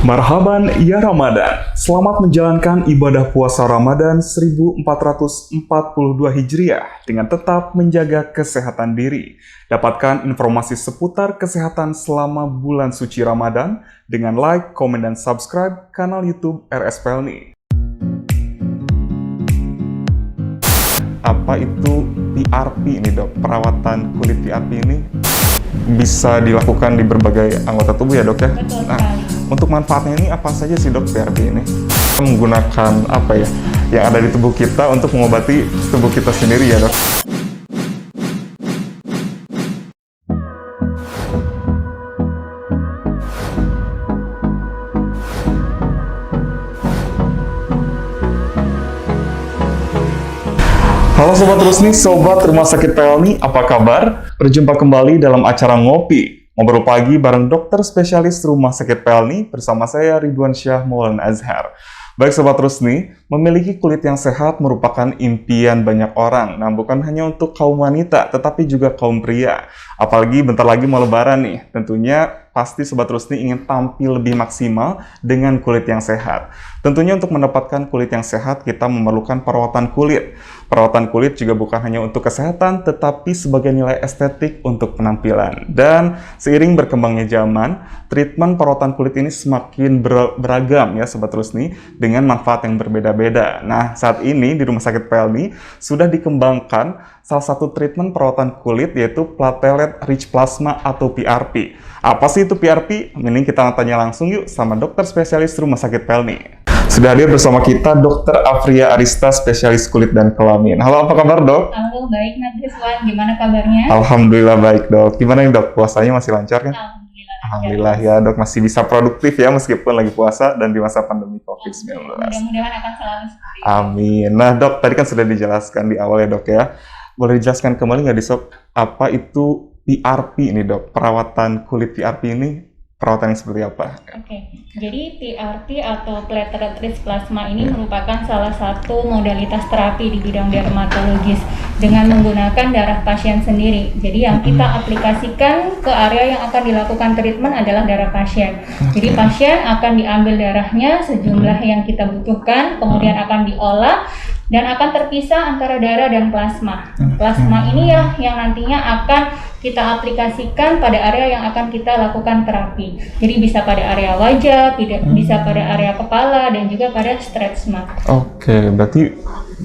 Marhaban ya Ramadan. Selamat menjalankan ibadah puasa Ramadan 1442 Hijriah dengan tetap menjaga kesehatan diri. Dapatkan informasi seputar kesehatan selama bulan suci Ramadan dengan like, komen, dan subscribe kanal YouTube RS Pelni. Apa itu PRP ini, Dok? Perawatan kulit PRP ini bisa dilakukan di berbagai anggota tubuh ya, Dok ya? Betul Nah, sekali. untuk manfaatnya ini apa saja sih, Dok, PRP ini? Kita menggunakan apa ya yang ada di tubuh kita untuk mengobati tubuh kita sendiri ya, Dok? Halo Sobat Rusni, Sobat Rumah Sakit Pelni, apa kabar? Berjumpa kembali dalam acara Ngopi, Ngobrol Pagi bareng dokter spesialis Rumah Sakit Pelni bersama saya Ridwan Syah Maulana Azhar. Baik Sobat Rusni, memiliki kulit yang sehat merupakan impian banyak orang. Nah, bukan hanya untuk kaum wanita, tetapi juga kaum pria. Apalagi bentar lagi mau lebaran nih. Tentunya pasti Sobat Rusni ingin tampil lebih maksimal dengan kulit yang sehat. Tentunya untuk mendapatkan kulit yang sehat, kita memerlukan perawatan kulit. Perawatan kulit juga bukan hanya untuk kesehatan, tetapi sebagai nilai estetik untuk penampilan. Dan seiring berkembangnya zaman, treatment perawatan kulit ini semakin beragam ya Sobat Rusni, dengan manfaat yang berbeda-beda. Nah, saat ini di Rumah Sakit Pelni sudah dikembangkan salah satu treatment perawatan kulit yaitu platelet rich plasma atau PRP. Apa sih itu PRP? Ini kita tanya langsung yuk sama dokter spesialis Rumah Sakit Pelni. Sudah hadir bersama kita Dr. Afria Arista, spesialis kulit dan kelamin. Halo, apa kabar, Dok? Halo, baik Ridwan. Gimana kabarnya? Alhamdulillah baik, Dok. Gimana nih, Dok? Puasanya masih lancar kan? Alhamdulillah. Alhamdulillah ya, Dok. Masih bisa produktif ya meskipun lagi puasa dan di masa pandemi COVID-19. Mudah-mudahan akan selalu seperti itu. Amin. Nah, Dok, tadi kan sudah dijelaskan di awal ya, Dok ya. Boleh dijelaskan kembali nggak, Dok, apa itu PRP ini, Dok? Perawatan kulit PRP ini perawatan yang seperti apa? Oke, jadi PRP atau platelet rich plasma ini merupakan salah satu modalitas terapi di bidang dermatologis dengan menggunakan darah pasien sendiri. Jadi yang kita aplikasikan ke area yang akan dilakukan treatment adalah darah pasien. Jadi pasien akan diambil darahnya sejumlah yang kita butuhkan, kemudian akan diolah dan akan terpisah antara darah dan plasma. Plasma ini ya yang nantinya akan kita aplikasikan pada area yang akan kita lakukan terapi. Jadi bisa pada area wajah, bisa pada area kepala, dan juga pada stretch mark. Oke, berarti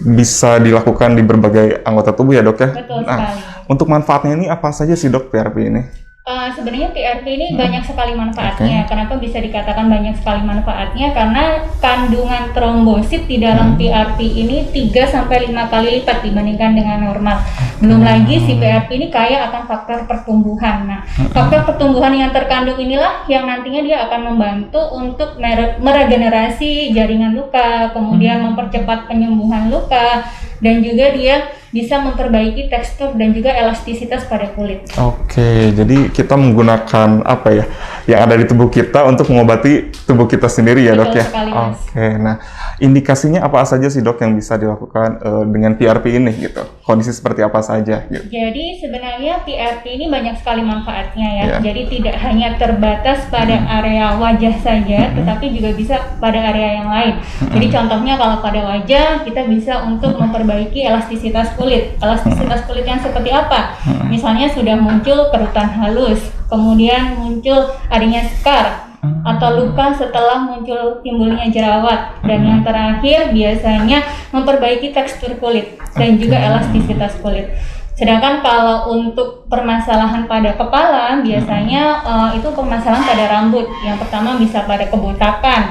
bisa dilakukan di berbagai anggota tubuh ya, Dok ya? Betul Nah, sekali. untuk manfaatnya ini apa saja sih, Dok, PRP ini? Sebenarnya PRP ini banyak sekali manfaatnya. Kenapa bisa dikatakan banyak sekali manfaatnya? Karena kandungan trombosit di dalam PRP ini 3-5 kali lipat dibandingkan dengan normal. Belum lagi si PRP ini kaya akan faktor pertumbuhan. Nah, faktor pertumbuhan yang terkandung inilah yang nantinya dia akan membantu untuk meregenerasi jaringan luka, kemudian mempercepat penyembuhan luka, dan juga dia bisa memperbaiki tekstur dan juga elastisitas pada kulit. Oke, jadi kita menggunakan apa ya yang ada di tubuh kita untuk mengobati tubuh kita sendiri ya, Dok Betul ya? sekali, Mas. Oke, nah indikasinya apa saja sih, Dok, yang bisa dilakukan dengan PRP ini gitu? Kondisi seperti apa saja gitu? Jadi sebenarnya PRP ini banyak sekali manfaatnya ya. Yeah. Jadi tidak hanya terbatas pada area wajah saja, tetapi juga bisa pada area yang lain. Jadi contohnya kalau pada wajah kita bisa untuk memperbaiki elastisitas kulit. Elastisitas kulit yang seperti apa? Misalnya sudah muncul kerutan halus, kemudian muncul adanya scar atau luka setelah muncul timbulnya jerawat, dan yang terakhir biasanya memperbaiki tekstur kulit dan juga elastisitas kulit. Sedangkan kalau untuk permasalahan pada kepala, biasanya itu permasalahan pada rambut. Yang pertama bisa pada kebotakan,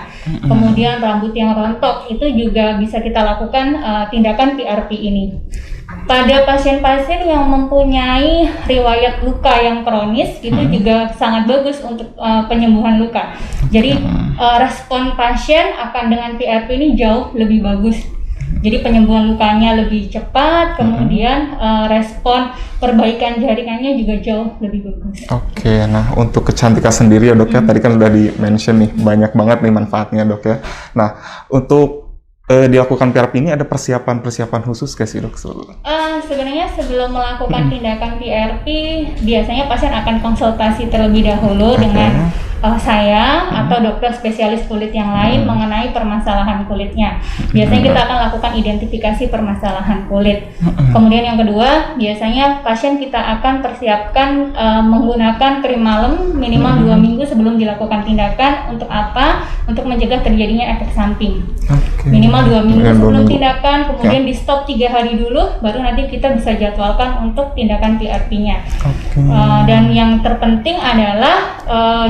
kemudian rambut yang rontok, itu juga bisa kita lakukan tindakan PRP ini. Pada pasien-pasien yang mempunyai riwayat luka yang kronis, itu juga sangat bagus untuk penyembuhan luka. Jadi respon pasien akan dengan PRP ini jauh lebih bagus. Jadi penyembuhan lukanya lebih cepat, kemudian respon perbaikan jaringannya juga jauh lebih bagus. Oke, nah untuk kecantikan sendiri ya, Dok ya, tadi kan sudah di-mention nih, banyak banget nih manfaatnya, Dok ya. Nah, untuk dilakukan PRP ini ada persiapan khusus nggak sih dok? Sebenarnya sebelum melakukan tindakan PRP, biasanya pasien akan konsultasi terlebih dahulu dengan saya atau dokter spesialis kulit yang lain mengenai permasalahan kulitnya. Biasanya kita akan lakukan identifikasi permasalahan kulit. Kemudian yang kedua, biasanya pasien kita akan persiapkan menggunakan krim malam minimal 2 minggu sebelum dilakukan tindakan. Untuk apa? Untuk mencegah terjadinya efek samping. Minimal 2 minggu sebelum tindakan, kemudian di stop 3 hari dulu, baru nanti kita bisa jadwalkan untuk tindakan PRP-nya. Dan yang terpenting adalah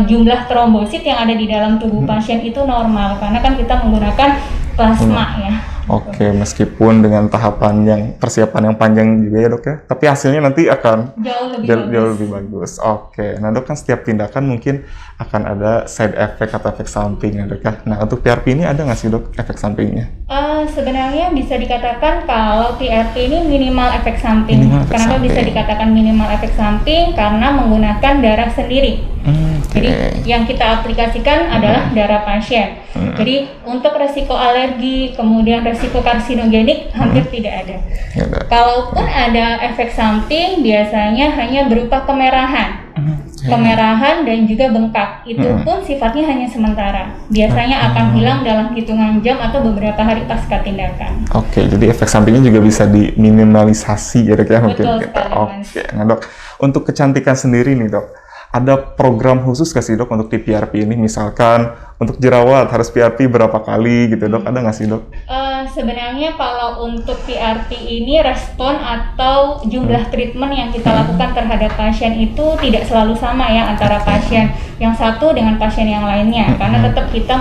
jumlah trombosit yang ada di dalam tubuh pasien itu normal, karena kan kita menggunakan plasma ya. Oke, meskipun dengan persiapan yang panjang juga ya dok ya, tapi hasilnya nanti akan jauh lebih bagus. Oke, nah dok kan setiap tindakan mungkin akan ada side effect atau efek samping ya dok ya. Nah untuk PRP ini ada nggak sih dok efek sampingnya? Sebenarnya bisa dikatakan kalau PRP ini minimal efek samping. Kenapa bisa dikatakan minimal efek samping? Karena menggunakan darah sendiri. Jadi yang kita aplikasikan adalah darah pasien. Jadi untuk resiko alergi, kemudian resiko karsinogenik hampir tidak ada. Kalaupun ada efek samping, biasanya hanya berupa kemerahan. Kemerahan dan juga bengkak, itu pun sifatnya hanya sementara. Biasanya akan hilang dalam hitungan jam atau beberapa hari pasca tindakan. Oke, jadi efek sampingnya juga bisa diminimalisasi ya dok ya mungkin. Oke, nah dok, untuk kecantikan sendiri nih dok, ada program khusus nggak sih dok untuk di PRP ini? Misalkan untuk jerawat harus PRP berapa kali gitu dok, ada nggak sih dok? Sebenarnya kalau untuk PRP ini respon atau jumlah treatment yang kita lakukan terhadap pasien itu tidak selalu sama ya antara pasien yang satu dengan pasien yang lainnya, karena tetap kita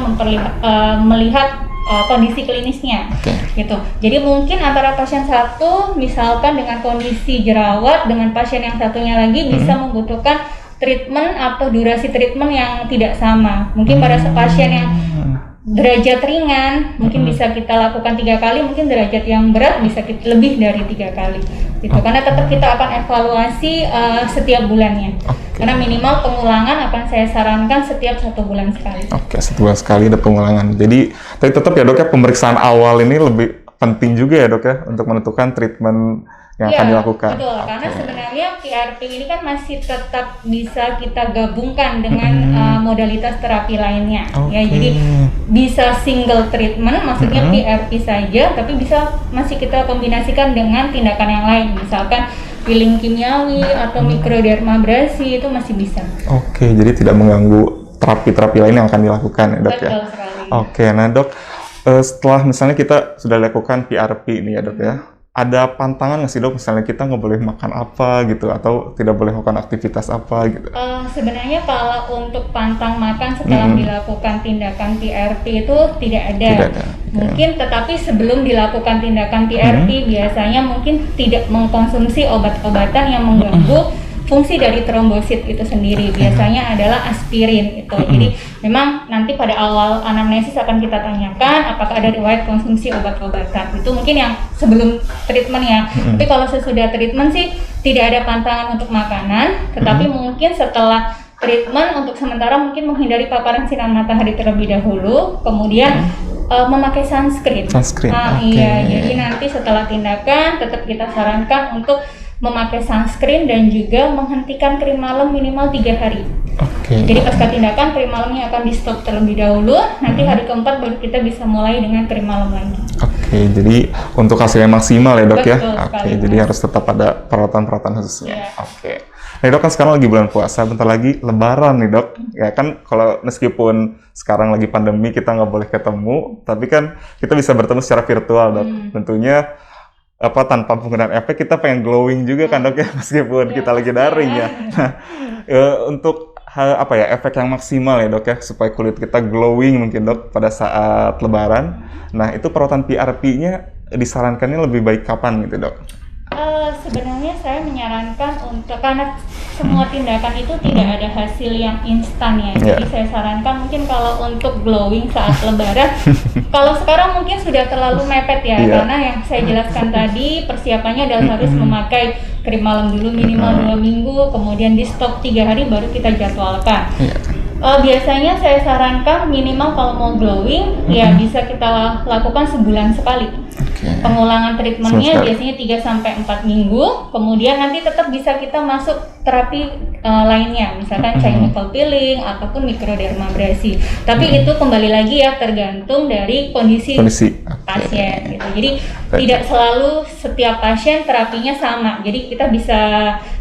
melihat kondisi klinisnya, gitu. Jadi mungkin antara pasien satu misalkan dengan kondisi jerawat dengan pasien yang satunya lagi bisa membutuhkan treatment atau durasi treatment yang tidak sama. Mungkin pada pasien yang derajat ringan mungkin bisa kita lakukan 3 kali, mungkin derajat yang berat bisa lebih dari 3 kali gitu. Karena tetap kita akan evaluasi setiap bulannya. Karena minimal pengulangan akan saya sarankan setiap 1 bulan sekali. Oke, 1 bulan sekali ada pengulangan. Jadi tapi tetap ya dok ya, pemeriksaan awal ini lebih penting juga ya dok ya untuk menentukan treatment yang akan dilakukan. Betul, karena sebenarnya PRP ini kan masih tetap bisa kita gabungkan dengan modalitas terapi lainnya. Ya, jadi bisa single treatment, maksudnya PRP saja, tapi bisa masih kita kombinasikan dengan tindakan yang lain, misalkan peeling kimiawi atau mikrodermabrasi, itu masih bisa. Oke, jadi tidak mengganggu terapi-terapi lain yang akan dilakukan ya dok. Betul ya. Sekali. Oke, nah dok, setelah misalnya kita sudah lakukan PRP ini ya dok ya, ada pantangan nggak sih dok, misalnya kita nggak boleh makan apa gitu atau tidak boleh melakukan aktivitas apa gitu? Sebenarnya kalau untuk pantang makan setelah dilakukan tindakan PRP itu tidak ada. Mungkin tetapi sebelum dilakukan tindakan PRP biasanya mungkin tidak mengkonsumsi obat-obatan yang mengganggu fungsi dari trombosit itu sendiri. Biasanya adalah aspirin itu. Jadi memang nanti pada awal anamnesis akan kita tanyakan apakah ada riwayat konsumsi obat-obatan. Itu mungkin yang sebelum treatment ya. Tapi kalau sesudah treatment sih tidak ada pantangan untuk makanan, tetapi mungkin setelah treatment untuk sementara mungkin menghindari paparan sinar matahari terlebih dahulu, kemudian memakai sunscreen. Iya, jadi nanti setelah tindakan tetap kita sarankan untuk memakai sunscreen dan juga menghentikan krim malam minimal 3 hari. Jadi pasca tindakan krim malamnya akan di stop terlebih dahulu. Nanti hari keempat baru kita bisa mulai dengan krim malam lagi. Jadi untuk hasilnya maksimal ya dok ya. Jadi harus tetap ada perawatan khususnya. Nah dok, kan sekarang lagi bulan puasa, bentar lagi Lebaran nih dok. Ya kan kalau meskipun sekarang lagi pandemi kita nggak boleh ketemu, tapi kan kita bisa bertemu secara virtual dok. Tentunya tanpa penggunaan efek kita pengen glowing juga kan dok ya, meskipun kita lagi daring ya. Nah, untuk efek yang maksimal ya dok ya, supaya kulit kita glowing mungkin dok pada saat Lebaran. Nah itu perawatan PRP-nya disarankannya lebih baik kapan gitu dok? Sebenarnya saya menyarankan untuk, karena semua tindakan itu tidak ada hasil yang instan ya. Jadi saya sarankan mungkin kalau untuk glowing saat Lebaran, kalau sekarang mungkin sudah terlalu mepet ya, karena yang saya jelaskan tadi persiapannya adalah harus memakai krim malam dulu minimal 2 minggu, kemudian di stop 3 hari baru kita jadwalkan. Biasanya saya sarankan minimal kalau mau glowing ya bisa kita lakukan sebulan sekali. Pengulangan treatmentnya biasanya 3-4 minggu, kemudian nanti tetap bisa kita masuk terapi lainnya, misalkan chemical peeling ataupun mikrodermabrasi. Tapi itu kembali lagi ya tergantung dari kondisi. Pasien gitu. Jadi tidak selalu setiap pasien terapinya sama. Jadi kita bisa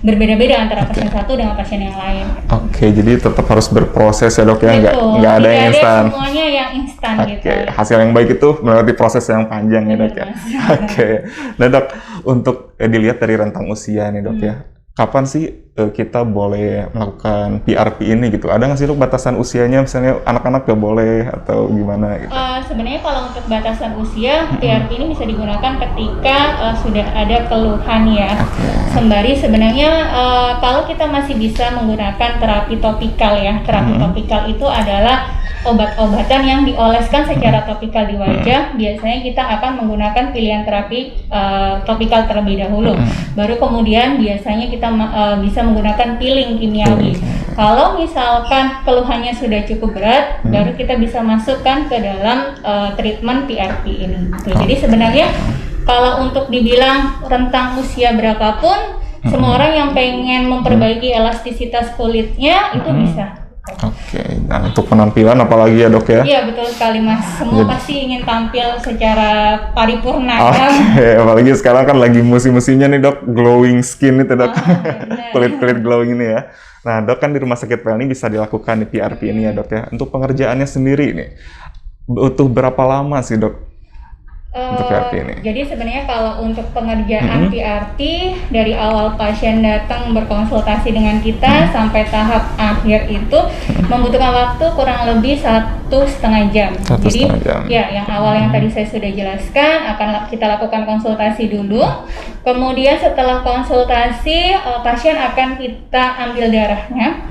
berbeda-beda antara pasien satu dengan pasien yang lain. Jadi tetap harus berproses ya dok ya, nggak ada yang instan. Semuanya yang instan gitu. Hasil yang baik itu melewati proses yang panjang ya dok ya. Nah dok, untuk dilihat dari rentang usia nih dok ya, kapan sih kita boleh melakukan PRP ini gitu? Ada nggak sih dok batasan usianya, misalnya anak-anak nggak boleh atau gimana gitu? Sebenarnya kalau untuk batasan usia, PRP ini bisa digunakan ketika sudah ada keluhan ya. Sembari sebenarnya kalau kita masih bisa menggunakan terapi topikal ya. Terapi topikal itu adalah obat-obatan yang dioleskan secara topikal di wajah. Biasanya kita akan menggunakan pilihan terapi topikal terlebih dahulu. Baru kemudian biasanya kita bisa menggunakan peeling kimiawi. Kalau misalkan keluhannya sudah cukup berat, baru kita bisa masukkan ke dalam treatment PRP ini. Jadi sebenarnya kalau untuk dibilang rentang usia berapapun, semua orang yang pengen memperbaiki elastisitas kulitnya itu bisa. Nah untuk penampilan apalagi ya dok ya? Iya betul sekali mas, semua pasti ingin tampil secara paripurna apalagi sekarang kan lagi musim-musimnya nih dok, glowing skin itu dok. Kulit-kulit glowing ini ya. Nah dok kan di Rumah Sakit Pelni bisa dilakukan di PRP ini ya dok ya. Untuk pengerjaannya sendiri nih, butuh berapa lama sih dok? Untuk PRP ini. Jadi sebenarnya kalau untuk pengerjaan PRP dari awal pasien datang berkonsultasi dengan kita sampai tahap akhir itu membutuhkan waktu kurang lebih 1,5 jam. Jadi ya yang awal yang tadi saya sudah jelaskan akan kita lakukan konsultasi dulu. Kemudian setelah konsultasi pasien akan kita ambil darahnya.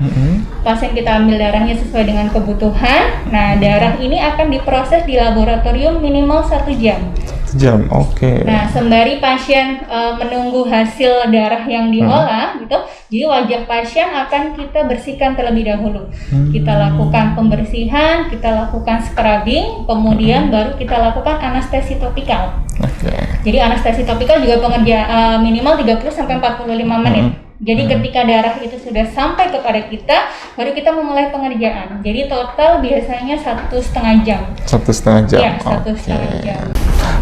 Pasien kita ambil darahnya sesuai dengan kebutuhan. Nah darah ini akan diproses di laboratorium minimal 1 jam. Nah, sembari pasien menunggu hasil darah yang diolah, gitu, jadi wajah pasien akan kita bersihkan terlebih dahulu. Kita lakukan pembersihan, kita lakukan scrubbing, kemudian baru kita lakukan anestesi topikal. Jadi anestesi topikal juga pengerjaan minimal 30-45 menit. Jadi ketika darah itu sudah sampai kepada kita, baru kita memulai pengerjaan. Jadi total biasanya 1,5 jam. 1,5 jam? Iya, 1,5 jam.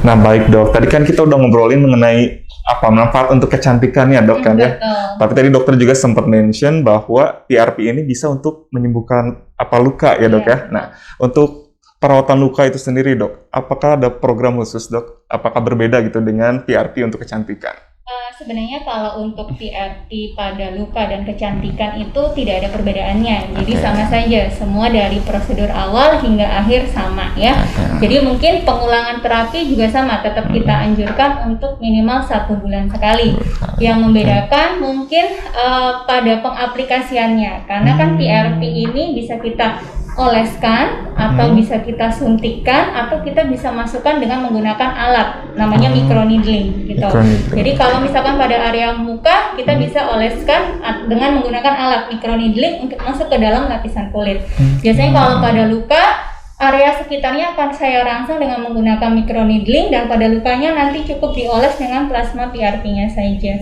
Nah baik dok, tadi kan kita udah ngobrolin mengenai manfaat untuk kecantikannya dok kan ya. Tapi tadi dokter juga sempat mention bahwa PRP ini bisa untuk menyembuhkan luka ya dok ya. Nah untuk perawatan luka itu sendiri dok, apakah ada program khusus dok? Apakah berbeda gitu dengan PRP untuk kecantikan? Sebenarnya kalau untuk PRP pada luka dan kecantikan itu tidak ada perbedaannya. Jadi sama saja, semua dari prosedur awal hingga akhir sama ya. Jadi mungkin pengulangan terapi juga sama, tetap kita anjurkan untuk minimal 1 bulan sekali. Yang membedakan mungkin pada pengaplikasiannya, karena kan PRP ini bisa kita oleskan atau bisa kita suntikkan atau kita bisa masukkan dengan menggunakan alat namanya microneedling gitu. Jadi kalau misalkan pada area muka kita bisa oleskan dengan menggunakan alat microneedling untuk masuk ke dalam lapisan kulit. Biasanya kalau pada luka area sekitarnya akan saya rangsang dengan menggunakan microneedling dan pada lukanya nanti cukup dioles dengan plasma PRP-nya saja.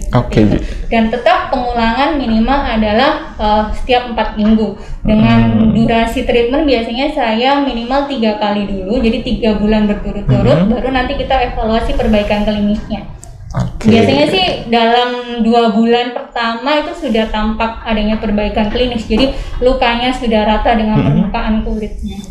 Dan tetap pengulangan minimal adalah setiap 4 minggu. Dengan durasi treatment biasanya saya minimal 3 kali dulu, jadi 3 bulan berturut-turut, baru nanti kita evaluasi perbaikan klinisnya. Biasanya sih dalam 2 bulan pertama itu sudah tampak adanya perbaikan klinis, jadi lukanya sudah rata dengan permukaan kulitnya.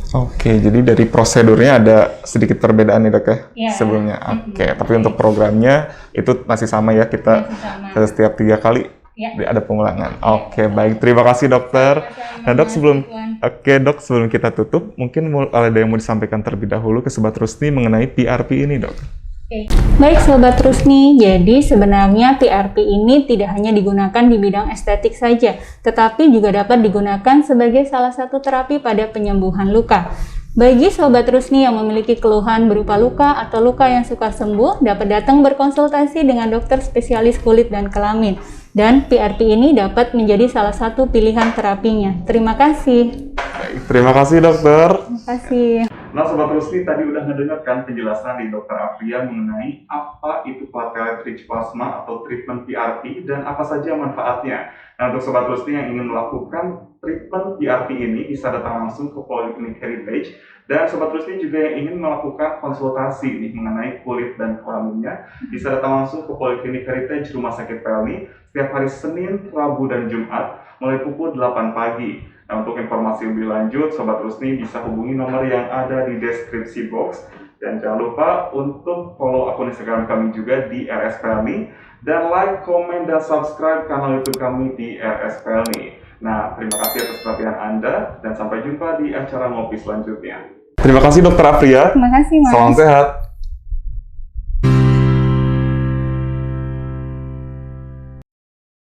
Jadi dari prosedurnya ada sedikit perbedaan nih dok ya, sebelumnya. Tapi untuk programnya itu masih sama ya, kita setiap 3 kali ada pengulangan. Baik, terima kasih dokter. Nah dok sebelum kita tutup, mungkin ada yang mau disampaikan terlebih dahulu ke Sobat Rusni mengenai PRP ini dok. Baik Sobat Rusni, jadi sebenarnya PRP ini tidak hanya digunakan di bidang estetik saja, tetapi juga dapat digunakan sebagai salah satu terapi pada penyembuhan luka. Bagi Sobat Rusni yang memiliki keluhan berupa luka atau luka yang sukar sembuh, dapat datang berkonsultasi dengan dokter spesialis kulit dan kelamin. Dan PRP ini dapat menjadi salah satu pilihan terapinya. Terima kasih. Baik, terima kasih dokter. Terima kasih. Nah, Sobat Rusli tadi udah mendengarkan penjelasan dari Dokter Afria mengenai apa itu platelet rich plasma atau treatment PRP dan apa saja manfaatnya. Nah, untuk Sobat Rusli yang ingin melakukan treatment PRP ini bisa datang langsung ke Poliklinik Heritage, dan Sobat Rusli juga yang ingin melakukan konsultasi nih mengenai kulit dan kelaminnya bisa datang langsung ke Poliklinik Heritage Rumah Sakit Pelni setiap hari Senin, Rabu, dan Jumat mulai pukul 8 pagi. Nah, untuk informasi lebih lanjut, Sobat Rusli bisa hubungi nomor yang ada di deskripsi box. Dan jangan lupa untuk follow akun Instagram kami juga di RS Pelni. Dan like, komen, dan subscribe kanal YouTube kami di RS Pelni. Nah, terima kasih atas perhatian Anda, dan sampai jumpa di acara ngopi selanjutnya. Terima kasih Dokter Afria. Terima kasih, Mas. Salam sehat.